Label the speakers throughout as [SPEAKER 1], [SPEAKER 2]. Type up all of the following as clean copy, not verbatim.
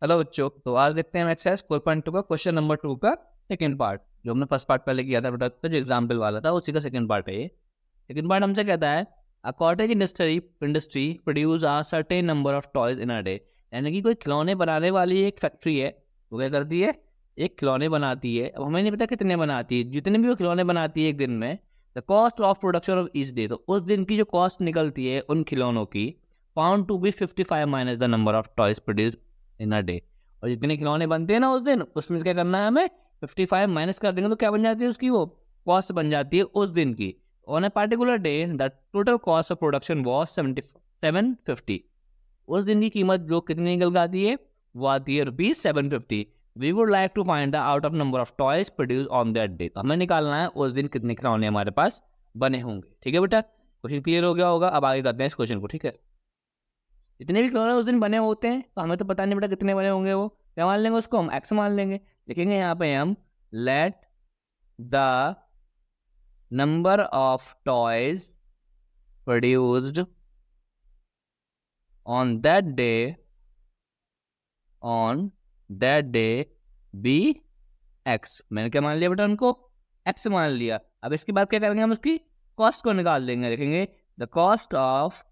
[SPEAKER 1] Hello बच्चों, तो आज देखते हैं एक्सरसाइज 4.2 का क्वेश्चन नंबर 2 का सेकंड पार्ट। जो हमने फर्स्ट पार्ट पहले किया था बेटा, तो जो एग्जाम्पल वाला था उसी का सेकंड पार्ट है ये। सेकंड पार्ट हमसे कहता है a cottage industry produce a certain number of toys in a day. यानी कि कोई खिलौने बनाने वाली एक फैक्ट्री है, वो क्या करती है, एक खिलौने बनाती है। अब हमें नहीं पता कितने बनाती है, जितने भी वो खिलौने बनाती है एक दिन में, the cost of production of each day, तो उस दिन की जो कॉस्ट निकलती है उन खिलौनों की, found to be 55 minus the number of toys produce in a day. और जितने खिलौने बनते हैं ना उस दिन, उसमें से क्या करना है हमें, 55 माइनस कर देंगे तो क्या बन जाती है उसकी, वो कॉस्ट बन जाती है उस दिन की। On a particular day the total cost of production was 750। उस दिन की कीमत जो कितनी निकल के आती है, वो आती है ₹750। We would like to find the out of number of toys produce on that day. तो हमें निकालना है उस दिन कितने खिलौने हमारे पास बने होंगे। ठीक है बेटा, क्वेश्चन क्लियर हो गया होगा। अब आगे करते हैं इस क्वेश्चन को। ठीक है, जितने भी खिलौने उस दिन बने होते हैं तो हमें तो पता नहीं बेटा कितने बने होंगे। वो क्या मान लेंगे, उसको हम एक्स मान लेंगे। लिखेंगे यहाँ पे हम, let the number of toys produced on that day on that day be X. मैंने क्या मान लिया बेटा, उनको एक्स मान लिया। अब इसके बाद क्या करेंगे, हम उसकी कॉस्ट को निकाल देंगे। लिखेंगे the cost of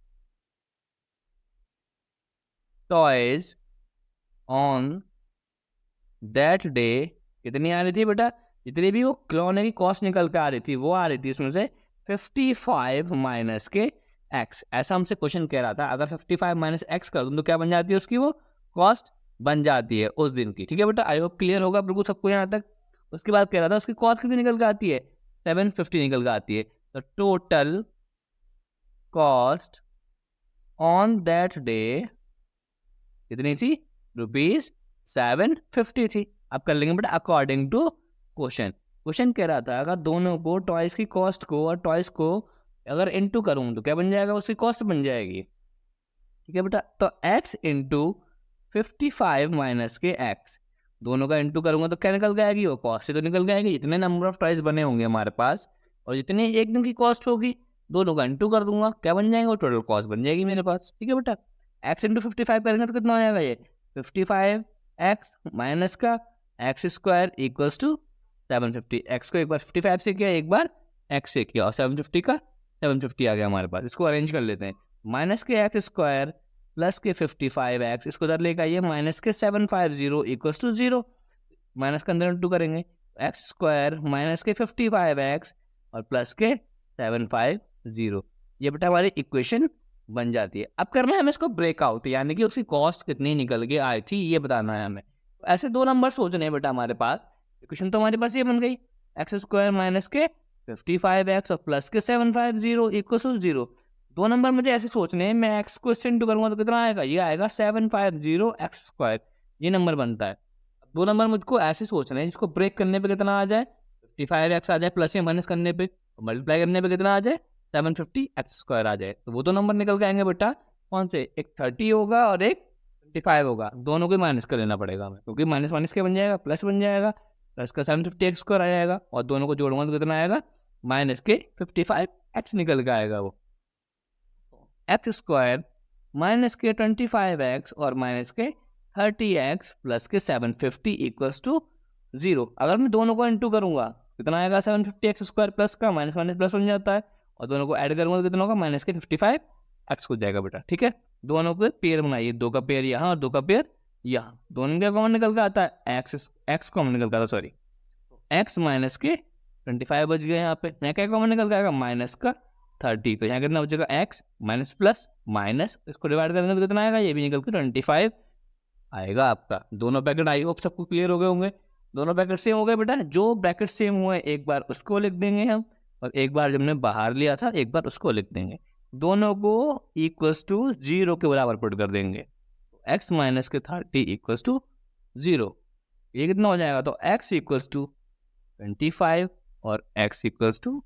[SPEAKER 1] toys on that day कितनी आ रही थी बेटा, जितनी भी वो खिलौने की कॉस्ट निकल के आ रही थी वो आ रही थी इसमें से 55 माइनस के एक्स। ऐसा हमसे क्वेश्चन कह रहा था, अगर 55 माइनस एक्स कर दूं तो क्या बन जाती है उसकी, वो कॉस्ट बन जाती है उस दिन की। ठीक है बेटा, आई होप क्लियर होगा बिल्कुल सबको यहाँ तक। उसके बाद कह रहा था उसकी कॉस्ट कितनी निकल के आती है, 750 निकल के आती है। तो total cost on that day कितनी थी, ₹750 थी। अब कर लेंगे बेटा अकॉर्डिंग टू क्वेश्चन। क्वेश्चन कह रहा था अगर दोनों को, टॉयज की कॉस्ट को और टॉयज को अगर इनटू करूँ तो क्या बन जाएगा, उसकी कॉस्ट बन जाएगी। ठीक है बेटा, तो x इंटू 55 माइनस के x, दोनों का इंटू करूंगा तो क्या निकल जाएगी, वो कॉस्ट से तो निकल जाएगी। जितने नंबर ऑफ टॉयज बने होंगे हमारे पास और जितने एक दिन की कॉस्ट होगी, दोनों का इंटू कर दूंगा, क्या बन जाएगा, वो टोटल कॉस्ट बन जाएगी मेरे पास। ठीक है बेटा, x इंटू 55 करेंगे तो कितना हो जाएगा, ये 55x माइनस का X square equals to 750। X को एक बार 55 से किया, एक बार x से किया, और 750 का 750 आ गया हमारे पास। इसको अरेंज कर लेते हैं, माइनस के एक्स स्क्वायर प्लस के 55x, इसको उधर लेकर आइए, माइनस के 750 इक्वल्स टू 0। माइनस के अंदर इंटू करेंगे, एक्स स्क्वायर माइनस के 55x और प्लस के 750, ये बेटा हमारी इक्वेशन बन जाती है। अब करना है हमें इसको ब्रेकआउट, यानी कि उसकी कॉस्ट कितनी निकल के आई थी ये बताना है हमें। ऐसे दो नंबर सोचने हैं बेटा हमारे पास। इक्वेशन तो हमारे पास ये बन गई, एक्स स्क्वायर माइनस के 55x और प्लस के 750 इक्वल्स टू 0। दो नंबर मुझे ऐसे सोचने हैं, मैं एक्स को इससे इंटू करूंगा तो कितना आएगा, ये आएगा 750 एक्स स्क्वायर, ये नंबर बनता है। दो नंबर मुझको ऐसे सोचने हैं जिसको ब्रेक करने पे कितना आ जाए, 55x आ जाए, प्लस या माइनस करने पे, मल्टीप्लाई करने पे कितना आ जाए, 750 एक्स स्क्वायर आ जाए। तो वो दो नंबर निकल के आएंगे बेटा, कौन से, एक 30 होगा और एक 25 होगा। दोनों को माइनस कर लेना पड़ेगा हमें, क्योंकि माइनस माइनस क्या बन जाएगा, प्लस बन जाएगा। प्लस का 750 एक्स स्क्वायर आ जाएगा और दोनों को जोड़ूंगा तो कितना आएगा, माइनस के 55 एक्स निकल के आएगा। वो एक्स स्क्वायर माइनस के 25x और माइनस के 30x प्लस के 750 इक्वल्स टू 0। अगर मैं दोनों को इंटू करूंगा कितना आएगा, 750x स्क्वायर प्लस का माइनस माइनस प्लस बन जाता है, और दोनों को ऐड करूंगा तो कितना होगा, माइनस के 55x हो जाएगा बेटा। ठीक है, दोनों को पेयर बनाइए, दो का पेयर यहाँ और दो का पेयर यहाँ, दोनों का कॉमन निकल के आता है, एक्स कॉमन निकल के आता है, सॉरी एक्स माइनस के 25 बच गए। यहाँ पे यहाँ क्या कॉमन निकल के आएगा, माइनस का 30। तो यहाँ कितना बचेगा, एक्स माइनस प्लस माइनस, इसको डिवाइड करेंगे तो कितना आएगा, ये भी निकल के 25 आएगा आपका। दोनों ब्रैकेट आई होप सबको क्लियर हो गए होंगे। दोनों ब्रैकेट सेम हो गए बेटा, जो ब्रैकेट सेम हुए एक बार उसको लिख देंगे हम, और एक बार जब हमने बाहर लिया था एक बार उसको लिख देंगे। दोनों को इक्वल्स टू 0 के बराबर पुट कर देंगे। एक्स माइनस के 30 इक्वल्स टू 0, ये कितना हो जाएगा, तो एक्स इक्वल्स टू 25 और x इक्वल्स टू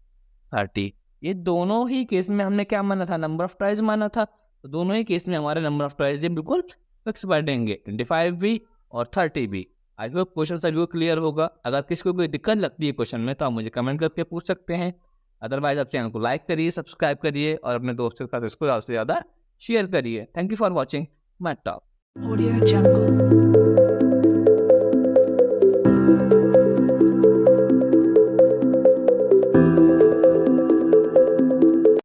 [SPEAKER 1] 30। ये दोनों ही केस में हमने क्या माना था, नंबर ऑफ ट्राइज माना था। तो दोनों ही केस में हमारे नंबर ऑफ ट्राइज ये बिल्कुल फिक्स बैठेंगे, 25 भी और 30 भी। आई होप क्वेश्चन सभी को क्लियर होगा। अगर किसी को कोई दिक्कत लगती है क्वेश्चन में तो आप मुझे कमेंट करके पूछ सकते हैं। अदरवाइज आप चैनल को लाइक करिए, सब्सक्राइब करिए और अपने दोस्तों के साथ इसको ज़्यादा से ज़्यादा शेयर करिए। Thank you for watching my talk.
[SPEAKER 2] Audio Jungle.